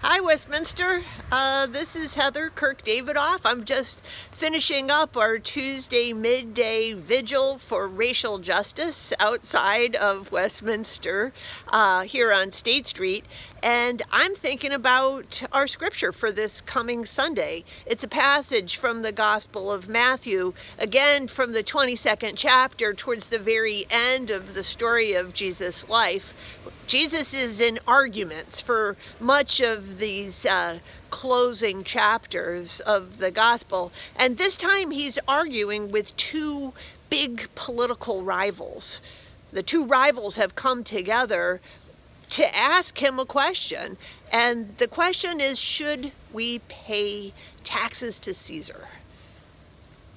Hi, Westminster. This is Heather Kirk-Davidoff. I'm just finishing up our Tuesday midday vigil for racial justice outside of Westminster here on State Street. And I'm thinking about our scripture for this coming Sunday. It's a passage from the Gospel of Matthew, again from the 22nd chapter towards the very end of the story of Jesus' life. Jesus is in arguments for much of these closing chapters of the gospel. And this time he's arguing with two big political rivals. The two rivals have come together to ask him a question. And the question is, should we pay taxes to Caesar?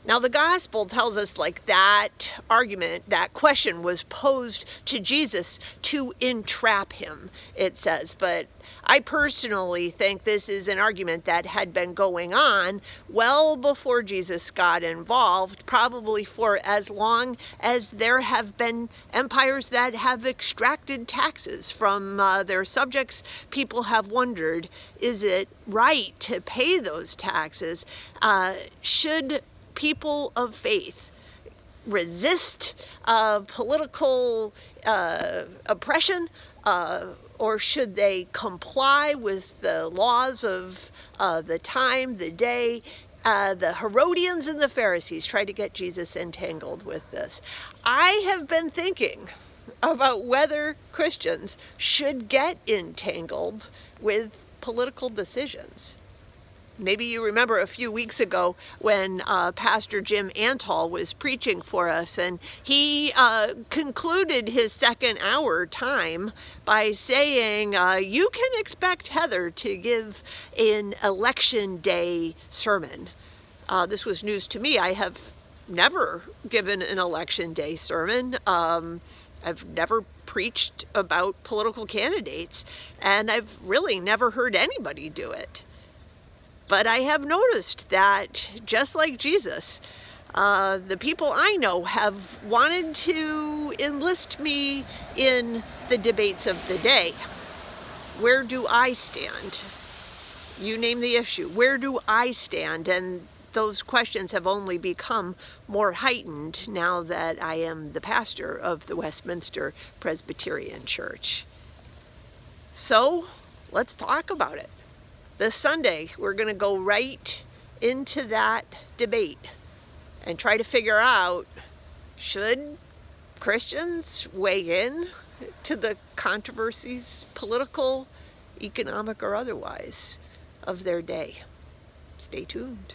Now, the gospel tells us that argument, that question was posed to Jesus to entrap him, it says. But I personally think this is an argument that had been going on well before Jesus got involved, probably for as long as there have been empires that have extracted taxes from their subjects. People have wondered, is it right to pay those taxes? Should people of faith resist political oppression, or should they comply with the laws of the time, the day? The Herodians and the Pharisees tried to get Jesus entangled with this. I have been thinking about whether Christians should get entangled with political decisions. Maybe you remember a few weeks ago when Pastor Jim Antal was preaching for us, and he concluded his second hour time by saying, you can expect Heather to give an election day sermon. This was news to me. I have never given an election day sermon. I've never preached about political candidates, and I've really never heard anybody do it. But I have noticed that, just like Jesus, the people I know have wanted to enlist me in the debates of the day. Where do I stand? You name the issue. Where do I stand? And those questions have only become more heightened now that I am the pastor of the Westminster Presbyterian Church. So, let's talk about it. This Sunday, we're going to go right into that debate and try to figure out, should Christians weigh in to the controversies, political, economic, or otherwise, of their day? Stay tuned.